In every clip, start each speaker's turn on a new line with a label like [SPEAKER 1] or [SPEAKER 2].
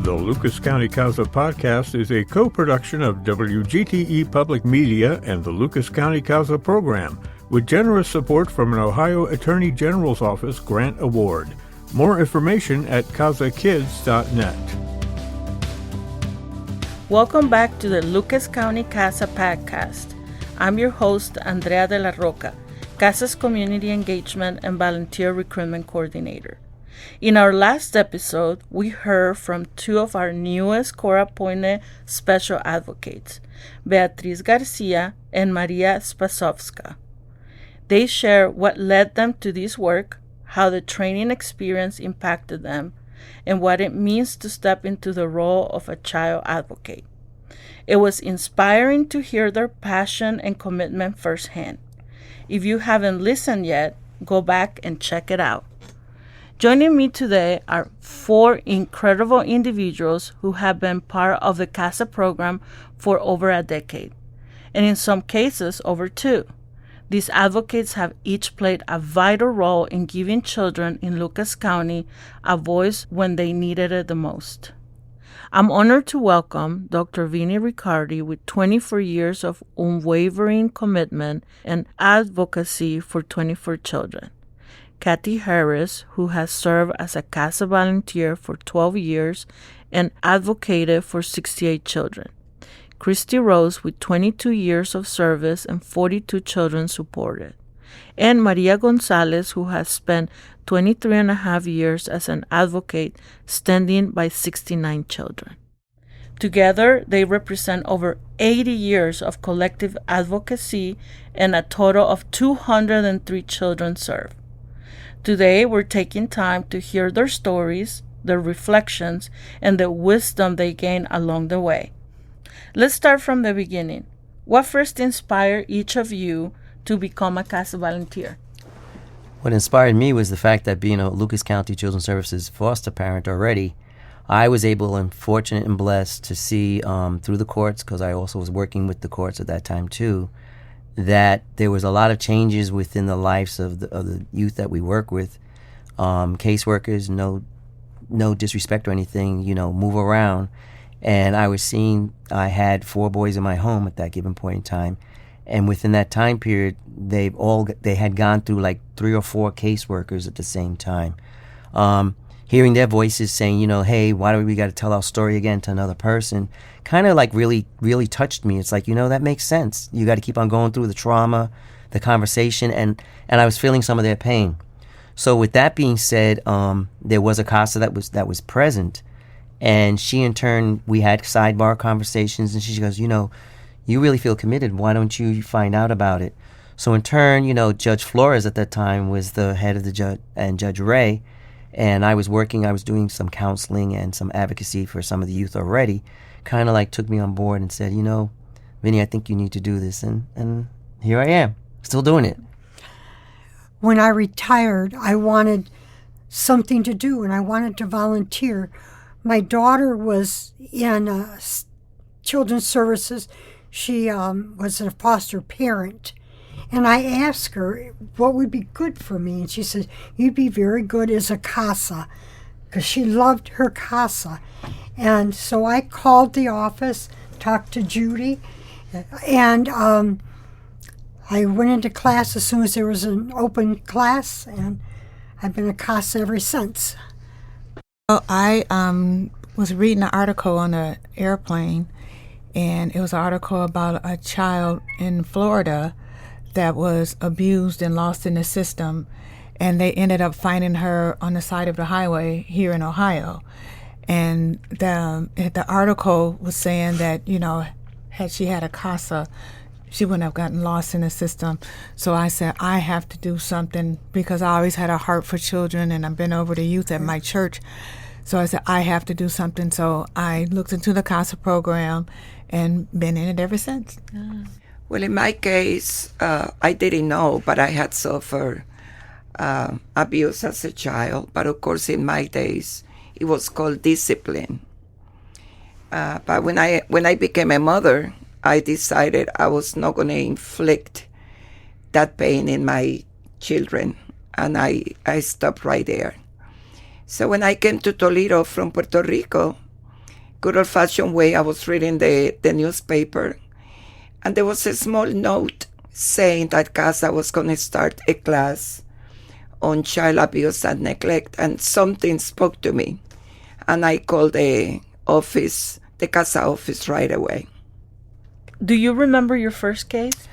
[SPEAKER 1] The Lucas County CASA podcast is a co-production of WGTE Public Media and the Lucas County CASA program, with generous support from an Ohio Attorney General's Office grant award. More information at casakids.net.
[SPEAKER 2] Welcome back to the Lucas County CASA podcast. I'm your host, Andrea de la Roca, CASA's Community Engagement and Volunteer Recruitment Coordinator. In our last episode, we heard from two of our newest court-appointed special advocates, Beatriz Garcia and Maria Spasovska. They share what led them to this work, how the training experience impacted them, and what it means to step into the role of a child advocate. It was inspiring to hear their passion and commitment firsthand. If you haven't listened yet, go back and check it out. Joining me today are four incredible individuals who have been part of the CASA program for over a decade, and in some cases over two. These advocates have each played a vital role in giving children in Lucas County a voice when they needed it the most. I'm honored to welcome Dr. Vincent Riccardi with 24 years of unwavering commitment and advocacy for 24 children. Kathleen Harris, who has served as a CASA volunteer for 12 years and advocated for 68 children. Kristi Rose, with 22 years of service and 42 children supported. And Maria Gonzalez, who has spent 23 and a half years as an advocate, standing by 69 children. Together, they represent over 80 years of collective advocacy and a total of 203 children served. Today, we're taking time to hear their stories, their reflections, and the wisdom they gained along the way. Let's start from the beginning. What first inspired each of you to become a CASA volunteer?
[SPEAKER 3] What inspired me was the fact that being a Lucas County Children's Services foster parent already, I was able and fortunate and blessed to see through the courts, because I also was working with the courts at that time too, that there was a lot of changes within the lives of the youth that we work with. Caseworkers, no disrespect or anything, move around. And I was seeing, I had 4 boys in my home at that given point in time. And within that time period, they had gone through like 3 or 4 caseworkers at the same time. Hearing their voices saying, hey, why do we got to tell our story again to another person, kind of like really, really touched me. It's like, that makes sense. You got to keep on going through the trauma, the conversation, and I was feeling some of their pain. So with that being said, there was a CASA that was present, and she in turn, we had sidebar conversations, and she goes, you really feel committed. Why don't you find out about it? So in turn, Judge Flores at that time was the head of the judge, and Judge Ray. And I was doing some counseling and some advocacy for some of the youth already, kind of like took me on board and said, Vinny, I think you need to do this. And here I am, still doing it.
[SPEAKER 4] When I retired, I wanted something to do, and I wanted to volunteer. My daughter was in children's services. She was a foster parent. And I asked her what would be good for me. And she said, you'd be very good as a CASA, because she loved her CASA. And so I called the office, talked to Judy, and I went into class as soon as there was an open class, and I've been a CASA ever since.
[SPEAKER 5] Well, I was reading an article on an airplane, and it was an article about a child in Florida that was abused and lost in the system, and they ended up finding her on the side of the highway here in Ohio. And the article was saying that, had she had a CASA, she wouldn't have gotten lost in the system. So I said, I have to do something, because I always had a heart for children, and I've been over the youth at my church. So I said, I have to do something. So I looked into the CASA program and been in it ever since.
[SPEAKER 6] Well, in my case, I didn't know, but I had suffered abuse as a child. But of course, in my days, it was called discipline. But when I became a mother, I decided I was not going to inflict that pain in my children, and I stopped right there. So when I came to Toledo from Puerto Rico, good old-fashioned way, I was reading the newspaper, and there was a small note saying that CASA was going to start a class on child abuse and neglect, and something spoke to me. And I called the office, the CASA office, right away.
[SPEAKER 2] Do you remember your first case?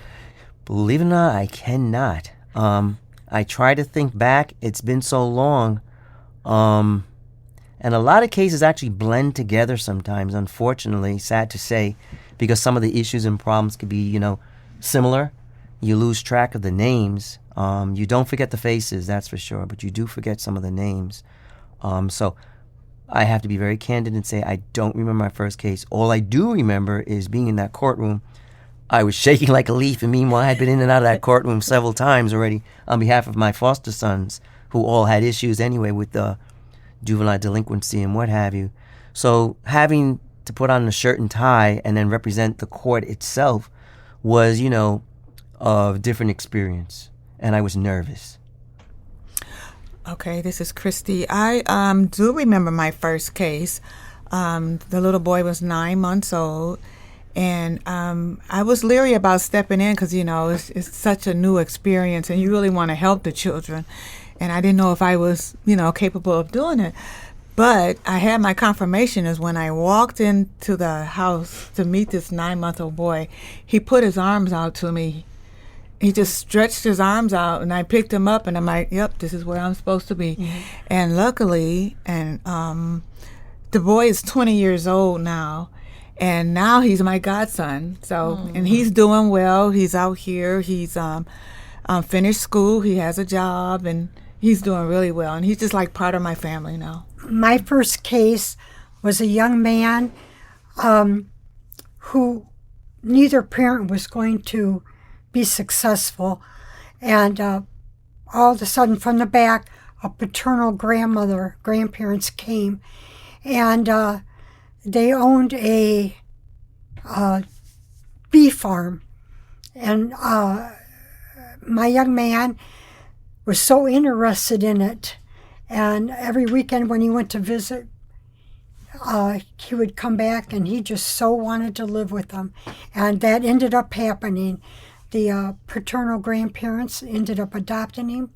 [SPEAKER 3] Believe it or not, I cannot. I try to think back. It's been so long. And a lot of cases actually blend together sometimes, unfortunately, sad to say, because some of the issues and problems could be, similar. You lose track of the names. You don't forget the faces, that's for sure, but you do forget some of the names. So I have to be very candid and say I don't remember my first case. All I do remember is being in that courtroom. I was shaking like a leaf, and meanwhile I had been in and out of that courtroom several times already on behalf of my foster sons, who all had issues anyway with juvenile delinquency and what have you. So having to put on a shirt and tie and then represent the court itself was, a different experience, and I was nervous.
[SPEAKER 5] Okay, this is Kristi. I do remember my first case. The little boy was 9 months old, and I was leery about stepping in because, it's such a new experience, and you really want to help the children. And I didn't know if I was, capable of doing it. But I had my confirmation is when I walked into the house to meet this 9-month-old boy, he put his arms out to me. He just stretched his arms out, and I picked him up, and I'm like, yep, this is where I'm supposed to be. Mm-hmm. And luckily, the boy is 20 years old now, and now he's my godson. So, and he's doing well. He's out here. He's finished school. He has a job, and he's doing really well. And he's just like part of my family now.
[SPEAKER 4] My first case was a young man who neither parent was going to be successful, and all of a sudden from the back a paternal grandparents came, and they owned a bee farm, and my young man was so interested in it, and every weekend when he went to visit, he would come back, and he just so wanted to live with them, and that ended up happening. The paternal grandparents ended up adopting him,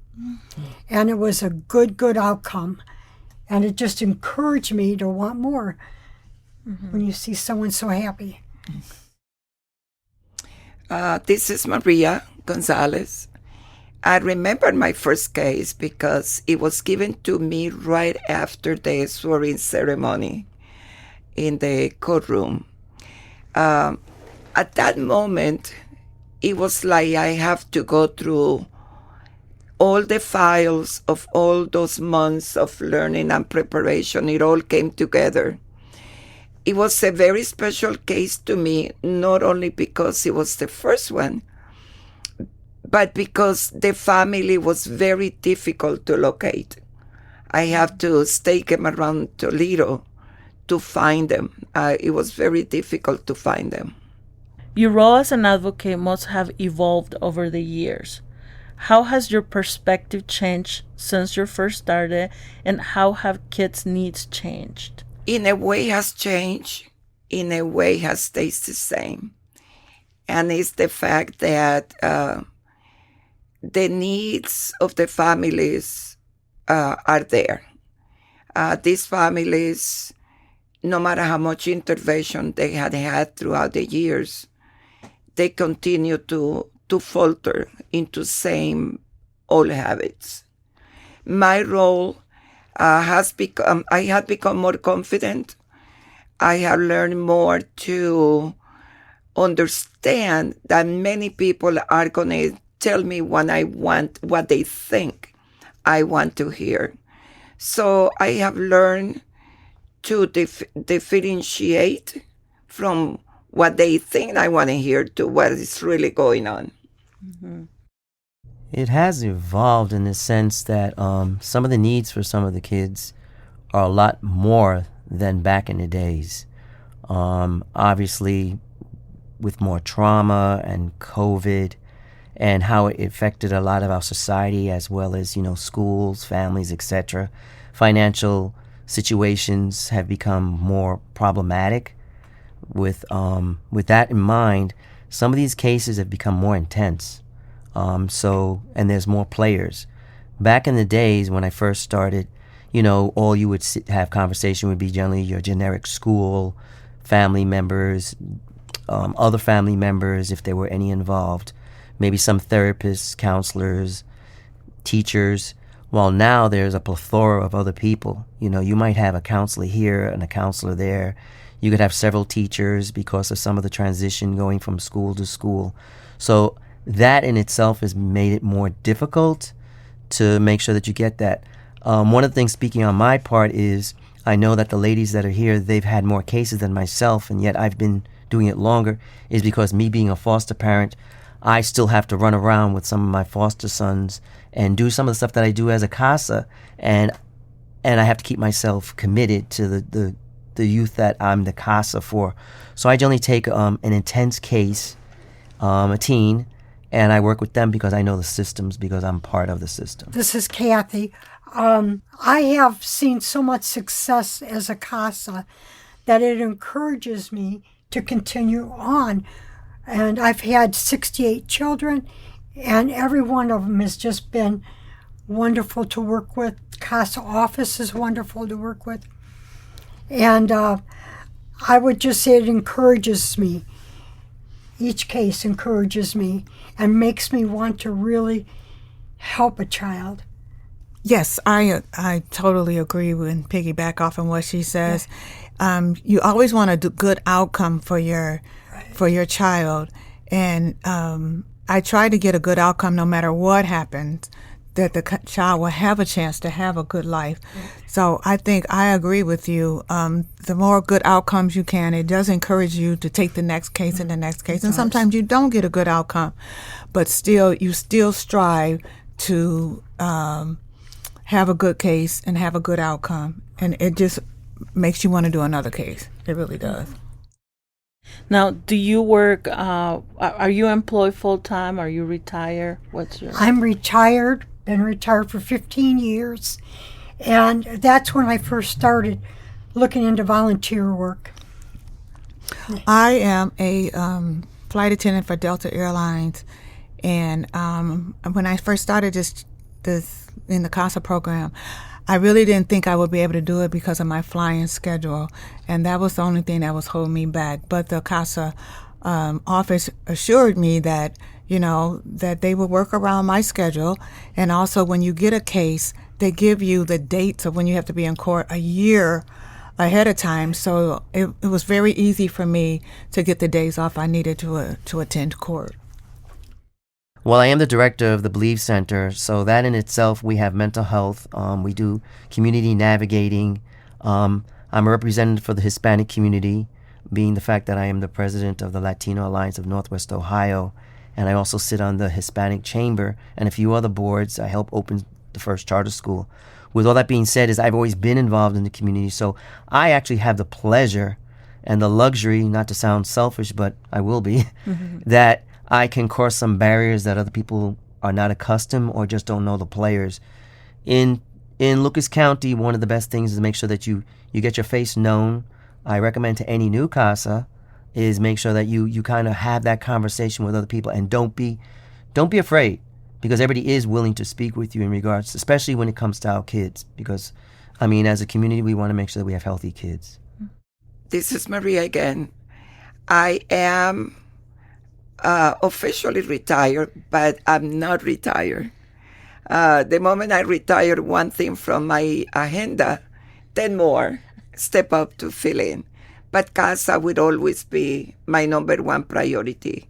[SPEAKER 4] and it was a good outcome. And it just encouraged me to want more when you see someone so happy.
[SPEAKER 6] This is Maria Gonzalez. I remember my first case because it was given to me right after the swearing ceremony in the courtroom. At that moment, it was like I have to go through all the files of all those months of learning and preparation. It all came together. It was a very special case to me, not only because it was the first one, but because the family was very difficult to locate. I have to stake them around Toledo to find them. It was very difficult to find them.
[SPEAKER 2] Your role as an advocate must have evolved over the years. How has your perspective changed since you first started, and how have kids' needs changed?
[SPEAKER 6] In a way has changed, in a way has stayed the same. And it's the fact that the needs of the families are there. These families, no matter how much intervention they had throughout the years, they continue to falter into same old habits. My role I have become more confident. I have learned more to understand that many people are going to tell me what they think I want to hear. So I have learned to differentiate from what they think I want to hear to what is really going on.
[SPEAKER 2] Mm-hmm.
[SPEAKER 3] It has evolved in the sense that some of the needs for some of the kids are a lot more than back in the days. Obviously, with more trauma and COVID and how it affected a lot of our society, as well as, schools, families, etc. Financial situations have become more problematic. With that in mind, some of these cases have become more intense. And there's more players. Back in the days when I first started, all you would have conversation would be generally your generic school, family members, other family members, if there were any involved, maybe some therapists, counselors, teachers. While now there's a plethora of other people. You might have a counselor here and a counselor there. You could have several teachers because of some of the transition going from school to school. So that in itself has made it more difficult to make sure that you get that. One of the things, speaking on my part, is I know that the ladies that are here, they've had more cases than myself, and yet I've been doing it longer, is because me being a foster parent, I still have to run around with some of my foster sons and do some of the stuff that I do as a CASA, and I have to keep myself committed to the youth that I'm the CASA for. So I generally take an intense case, a teen, and I work with them because I know the systems, because I'm part of the system.
[SPEAKER 4] This is Kathy. I have seen so much success as a CASA that it encourages me to continue on. And I've had 68 children, and every one of them has just been wonderful to work with. CASA office is wonderful to work with. And I would just say it encourages me. Each case encourages me and makes me want to really help a child.
[SPEAKER 5] Yes, I totally agree and piggyback off on what she says. Yeah. You always want a good outcome for your child, and I try to get a good outcome no matter what happens, that the child will have a chance to have a good life. So I think I agree with you. The more good outcomes you can, it does encourage you to take the next case and the next case. And sometimes you don't get a good outcome, but you still strive to have a good case and have a good outcome. And it just makes you want to do another case. It really does.
[SPEAKER 2] Now, do you work, are you employed full-time? Are you retired?
[SPEAKER 4] I'm retired, been retired for 15 years. And that's when I first started looking into volunteer work.
[SPEAKER 5] I am a flight attendant for Delta Airlines. And when I first started this in the CASA program, I really didn't think I would be able to do it because of my flying schedule, and that was the only thing that was holding me back. But the CASA office assured me that, that they would work around my schedule, and also when you get a case, they give you the dates of when you have to be in court a year ahead of time. So it was very easy for me to get the days off I needed to attend court.
[SPEAKER 3] Well, I am the director of the Believe Center, so that in itself, we have mental health. We do community navigating. I'm a representative for the Hispanic community, being the fact that I am the president of the Latino Alliance of Northwest Ohio, and I also sit on the Hispanic Chamber and a few other boards. I help open the first charter school. With all that being said, I've always been involved in the community, so I actually have the pleasure and the luxury, not to sound selfish, but I will be, that I can cross some barriers that other people are not accustomed or just don't know the players. In Lucas County, one of the best things is to make sure that you get your face known. I recommend to any new CASA is make sure that you kind of have that conversation with other people, and don't be afraid, because everybody is willing to speak with you in regards, especially when it comes to our kids, because as a community, we want to make sure that we have healthy kids.
[SPEAKER 6] This is Maria again. I am officially retired, but I'm not retired. The moment I retire one thing from my agenda, 10 more step up to fill in. But CASA would always be my number one priority.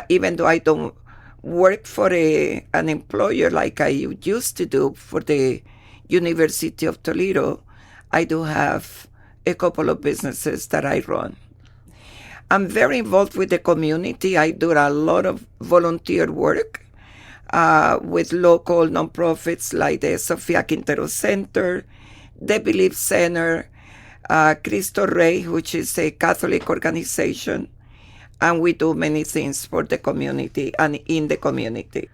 [SPEAKER 6] Even though I don't work for an employer like I used to do for the University of Toledo, I do have a couple of businesses that I run. I'm very involved with the community. I do a lot of volunteer work with local nonprofits like the Sofia Quintero Center, the Believe Center, Cristo Rey, which is a Catholic organization. And we do many things for the community and in the community.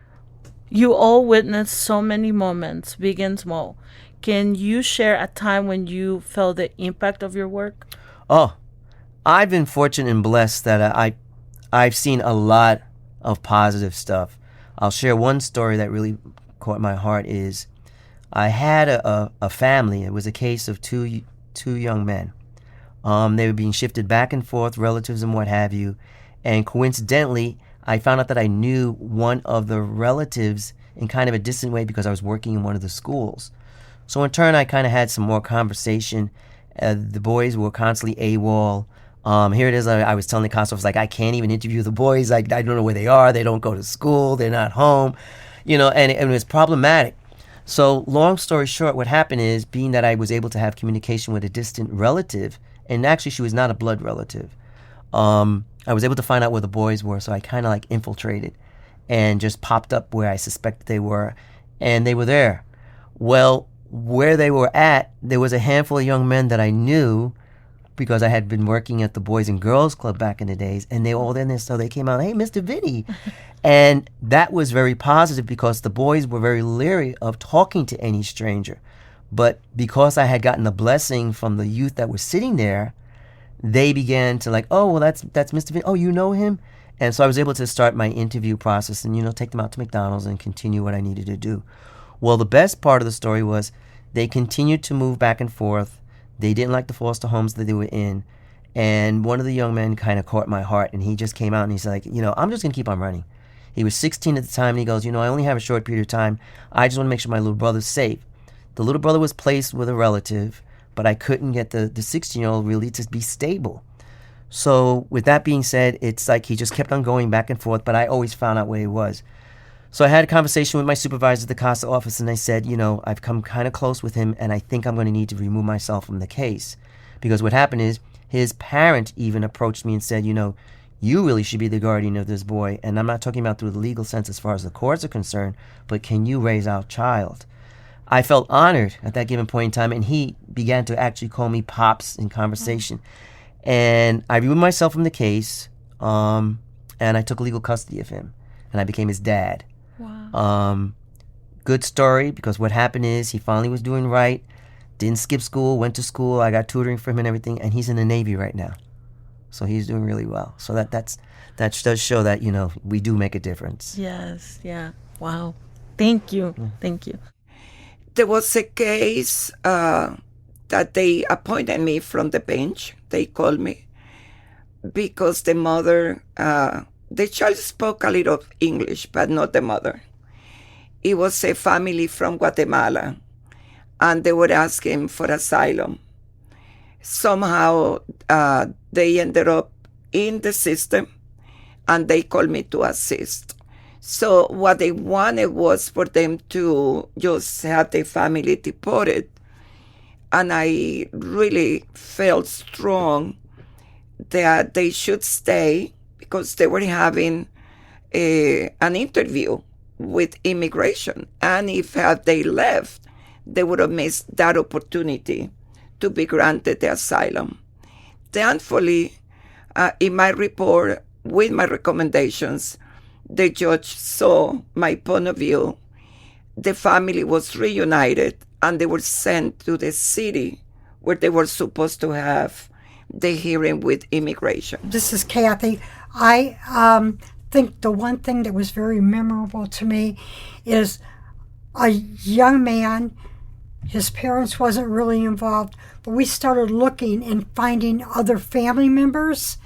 [SPEAKER 2] You all witnessed so many moments, big and small. Can you share a time when you felt the impact of your work?
[SPEAKER 3] Oh, I've been fortunate and blessed that I've seen a lot of positive stuff. I'll share one story that really caught my heart is I had a family. It was a case of two young men. They were being shifted back and forth, relatives and what have you. And coincidentally, I found out that I knew one of the relatives in kind of a distant way because I was working in one of the schools. So in turn, I kind of had some more conversation. The boys were constantly AWOL. Here it is. I was telling the CASA office, I can't even interview the boys. I don't know where they are. They don't go to school. They're not home. And it was problematic. So long story short, what happened is, being that I was able to have communication with a distant relative, and actually she was not a blood relative, I was able to find out where the boys were, so I kind of infiltrated and just popped up where I suspected they were, and they were there. Well, where they were at, there was a handful of young men that I knew because I had been working at the Boys and Girls Club back in the days, and they were all in there, so they came out, "Hey, Mr. Vinny." And that was very positive because the boys were very leery of talking to any stranger. But because I had gotten a blessing from the youth that were sitting there, they began to "Oh, well, that's Mr. Vinny. Oh, you know him?" And so I was able to start my interview process and, take them out to McDonald's and continue what I needed to do. Well, the best part of the story was they continued to move back and forth. They didn't like the foster homes that they were in. And one of the young men kind of caught my heart, and he just came out and he's like, "I'm just going to keep on running." He was 16 at the time, and he goes, "I only have a short period of time. I just want to make sure my little brother's safe." The little brother was placed with a relative, but I couldn't get the 16-year-old really to be stable. So with that being said, it's he just kept on going back and forth, but I always found out where he was. So I had a conversation with my supervisor at the CASA office, and I said, I've come kind of close with him, and I think I'm going to need to remove myself from the case. Because what happened is, his parent even approached me and said, you really should be the guardian of this boy. And I'm not talking about through the legal sense as far as the courts are concerned, but can you raise our child? I felt honored at that given point in time, and he began to actually call me Pops in conversation. And I removed myself from the case, and I took legal custody of him, and I became his dad.
[SPEAKER 2] Wow.
[SPEAKER 3] Good story, because what happened is he finally was doing right, didn't skip school, went to school, I got tutoring for him and everything, and he's in the Navy right now. So he's doing really well. So that does show that, we do make a difference.
[SPEAKER 2] Yes, yeah. Wow. Thank you.
[SPEAKER 3] Yeah.
[SPEAKER 2] Thank you.
[SPEAKER 6] There was a case that they appointed me from the bench. They called me because the mother, the child spoke a little English, but not the mother. It was a family from Guatemala, and they were asking for asylum. Somehow they ended up in the system, and they called me to assist. So what they wanted was for them to just have the family deported. And I really felt strong that they should stay because they were having an interview with immigration. And if they left, they would have missed that opportunity to be granted the asylum. Thankfully, in my report with my recommendations, the judge saw my point of view. The family was reunited, and they were sent to the city where they were supposed to have the hearing with immigration.
[SPEAKER 4] This is Kathy. I think the one thing that was very memorable to me is a young man. His parents wasn't really involved, but we started looking and finding other family members,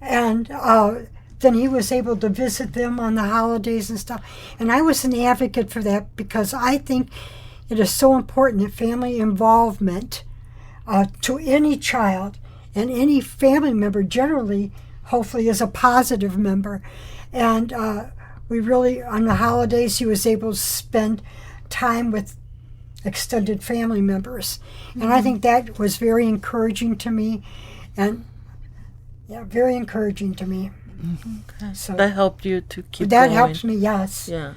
[SPEAKER 4] and then he was able to visit them on the holidays and stuff. And I was an advocate for that because I think it is so important that family involvement to any child and any family member generally, hopefully, is a positive member. And we really, on the holidays, he was able to spend time with extended family members. Mm-hmm. And I think that was very encouraging to me. And yeah, very encouraging to me.
[SPEAKER 2] Mm-hmm. Okay. So that helped you to keep
[SPEAKER 4] that
[SPEAKER 2] going.
[SPEAKER 4] Helps me, yes.
[SPEAKER 2] Yeah.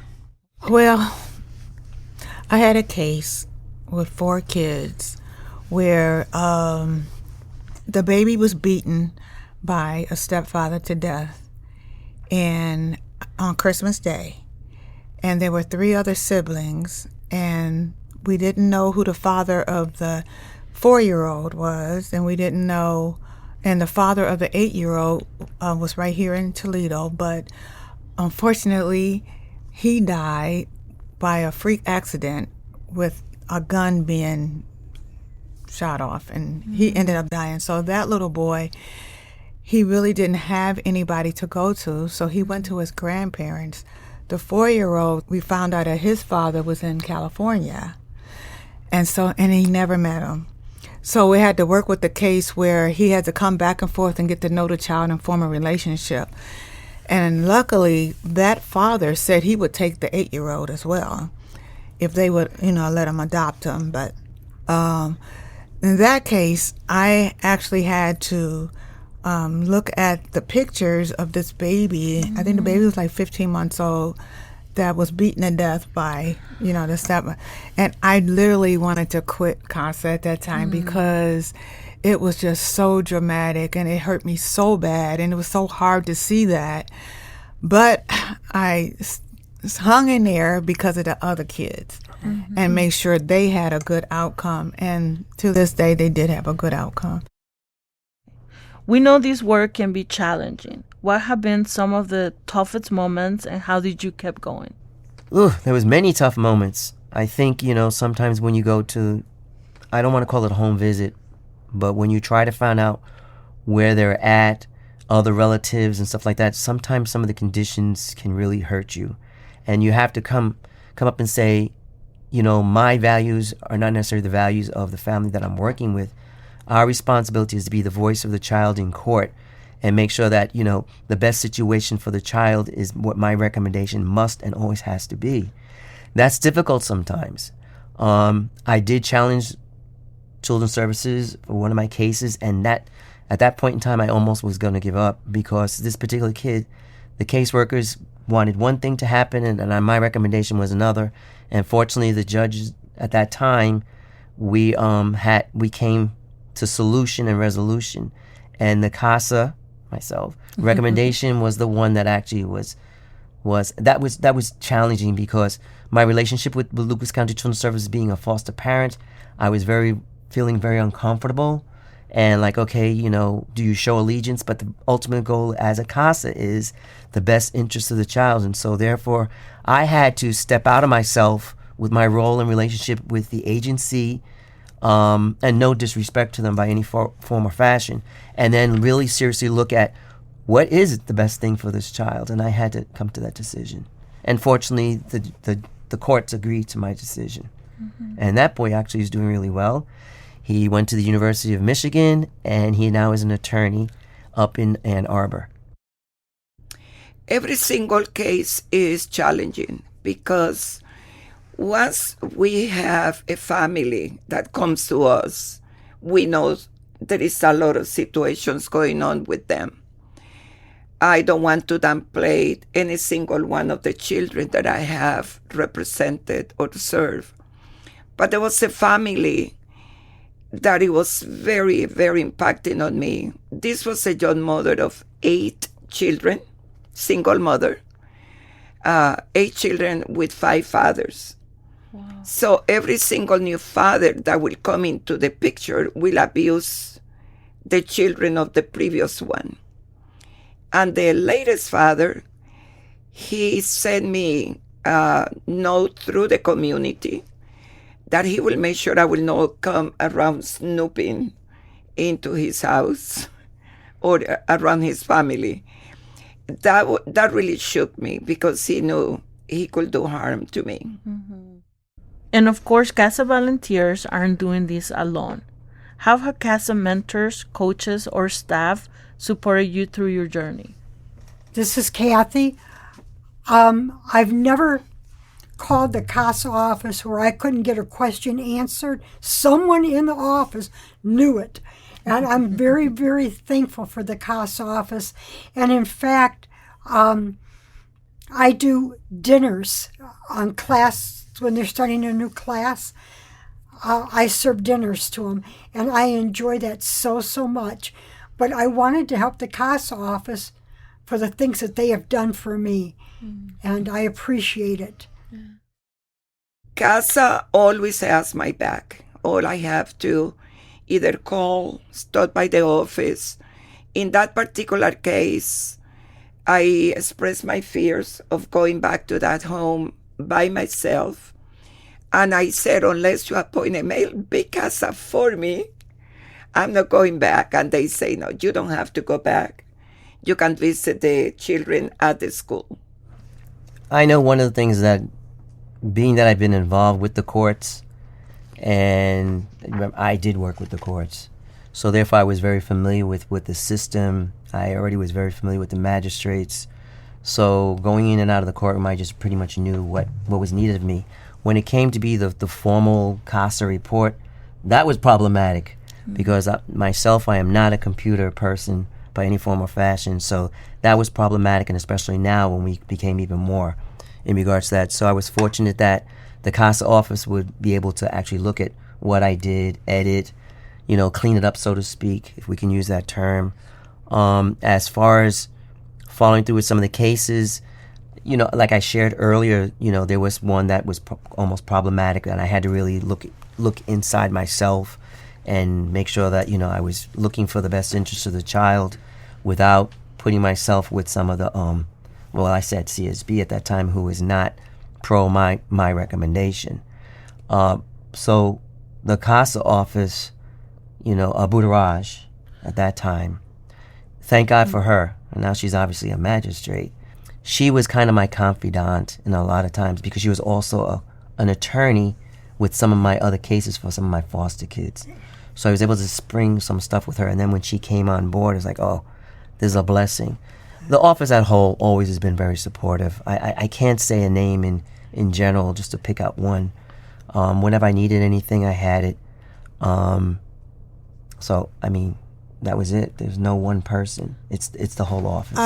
[SPEAKER 5] Well, I had a case with 4 kids where the baby was beaten by a stepfather to death, and on Christmas Day, and there were 3 other siblings, and we didn't know who the father of the 4-year-old was, and we didn't know, and the father of the 8-year-old was right here in Toledo, but unfortunately he died by a freak accident with a gun being shot off, and he ended up dying. So that little boy, he really didn't have anybody to go to, so he went to his grandparents. The 4-year-old, we found out that his father was in California, and he never met him. So we had to work with the case where he had to come back and forth and get to know the child and form a relationship. And luckily, that father said he would take the 8-year-old as well, if they would, let him adopt him. But in that case, I actually had to look at the pictures of this baby. I think the baby was like 15 months old, that was beaten to death by, the step. And I literally wanted to quit CASA at that time because it was just so dramatic and it hurt me so bad and it was so hard to see that. But I hung in there because of the other kids and made sure they had a good outcome. And to this day, they did have a good outcome.
[SPEAKER 2] We know this work can be challenging. What have been some of the toughest moments, and how did you keep going?
[SPEAKER 3] There was many tough moments. I think, sometimes when you go to, I don't want to call it a home visit, but when you try to find out where they're at, other relatives and stuff like that, sometimes some of the conditions can really hurt you. And you have to come up and say, my values are not necessarily the values of the family that I'm working with. Our responsibility is to be the voice of the child in court and make sure that, the best situation for the child is what my recommendation must and always has to be. That's difficult sometimes. I did challenge Children's Services for one of my cases, and that at that point in time, I almost was going to give up because this particular kid, the caseworkers wanted one thing to happen, and my recommendation was another. And fortunately, the judges at that time, we came to solution and resolution, and the CASA, myself, recommendation was the one that actually was challenging because my relationship with Lucas County Children's Services, being a foster parent, I was feeling very uncomfortable, and like, okay, do you show allegiance? But the ultimate goal as a CASA is the best interest of the child, and so therefore I had to step out of myself with my role and relationship with the agency. And no disrespect to them by any form or fashion, and then really seriously look at what is the best thing for this child, and I had to come to that decision. And fortunately, the courts agreed to my decision, and that boy actually is doing really well. He went to the University of Michigan, and he now is an attorney up in Ann Arbor.
[SPEAKER 6] Every single case is challenging because once we have a family that comes to us, we know there is a lot of situations going on with them. I don't want to downplay any single one of the children that I have represented or served. But there was a family that it was very, very impacting on me. This was a young mother of 8 children, single mother, 8 children with 5 fathers. Wow. So every single new father that will come into the picture will abuse the children of the previous one. And the latest father, he sent me a note through the community that he will make sure I will not come around snooping into his house or around his family. That really shook me because he knew he could do harm to me.
[SPEAKER 2] Mm-hmm. And of course, CASA volunteers aren't doing this alone. How have CASA mentors, coaches, or staff supported you through your journey?
[SPEAKER 4] This is Kathy. I've never called the CASA office where I couldn't get a question answered. Someone in the office knew it. And I'm very, very thankful for the CASA office. And in fact, I do dinners on class when they're starting a new class. I serve dinners to them, and I enjoy that so much. But I wanted to help the CASA office for the things that they have done for me. And I appreciate it.
[SPEAKER 6] CASA always has my back. All I have to either call, stop by the office. In that particular case, I expressed my fears of going back to that home by myself. And I said, unless you appoint a male big CASA for me, I'm not going back. And they say, no, you don't have to go back. You can visit the children at the school.
[SPEAKER 3] I know one of the things that, being that I've been involved with the courts, and I did work with the courts, so therefore I was very familiar with the system. I already was very familiar with the magistrates. So going in and out of the courtroom, I just pretty much knew what was needed of me. When it came to be the formal CASA report, that was problematic because I am not a computer person by any form or fashion. So that was problematic, and especially now when we became even more in regards to that. So I was fortunate that the CASA office would be able to actually look at what I did, edit, clean it up, so to speak, if we can use that term. As far as following through with some of the cases, like I shared earlier, there was one that was almost problematic, and I had to really look inside myself and make sure that, I was looking for the best interest of the child without putting myself with some of the, I said CSB at that time, who is not pro my recommendation. So the CASA office, Abu Daraj at that time, thank God for her. And now she's obviously a magistrate. She was kind of my confidant in a lot of times because she was also an attorney with some of my other cases for some of my foster kids. So I was able to spring some stuff with her. And then when she came on board, it's like, oh, this is a blessing. The office at whole always has been very supportive. I can't say a name in general, just to pick out one. Whenever I needed anything, I had it. So, I mean, that was it. There's no one person. It's the whole office.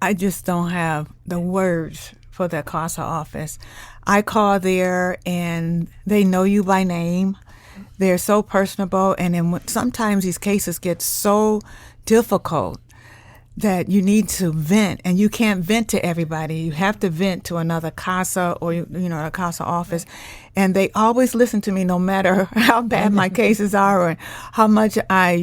[SPEAKER 5] I just don't have the words for the CASA office. I call there and they know you by name. They're so personable, and then sometimes these cases get so difficult that you need to vent, and you can't vent to everybody. You have to vent to another CASA or a CASA office, and they always listen to me no matter how bad my cases are or how much I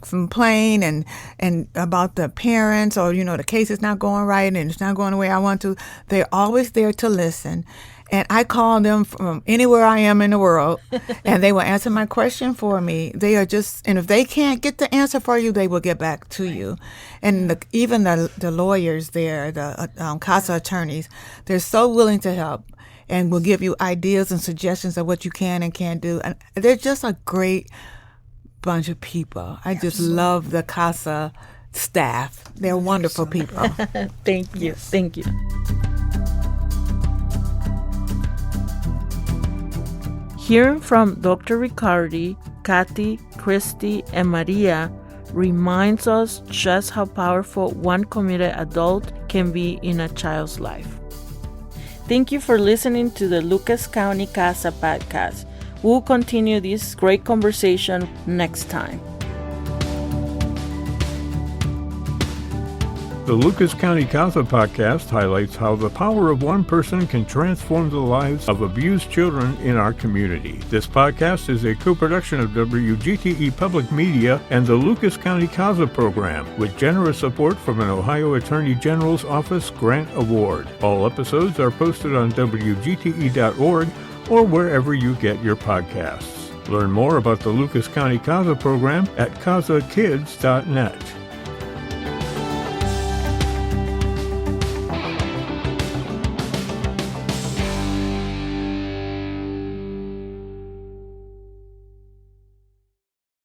[SPEAKER 5] complain and about the parents or the case is not going right and it's not going the way I want to. They're always there to listen. And I call them from anywhere I am in the world, and they will answer my question for me. They are and if they can't get the answer for you, they will get back to you. And even the lawyers there, the CASA attorneys, they're so willing to help and will give you ideas and suggestions of what you can and can't do. And they're just a great bunch of people. I just love the CASA staff. They're wonderful people.
[SPEAKER 2] Thank you.
[SPEAKER 5] Yes.
[SPEAKER 2] Thank you. Hearing from Dr. Riccardi, Kathy, Kristi, and Maria reminds us just how powerful one committed adult can be in a child's life. Thank you for listening to the Lucas County CASA podcast. We'll continue this great conversation next time.
[SPEAKER 1] The Lucas County CASA podcast highlights how the power of one person can transform the lives of abused children in our community. This podcast is a co-production of WGTE Public Media and the Lucas County CASA program, with generous support from an Ohio Attorney General's Office grant award. All episodes are posted on WGTE.org or wherever you get your podcasts. Learn more about the Lucas County CASA program at casakids.net.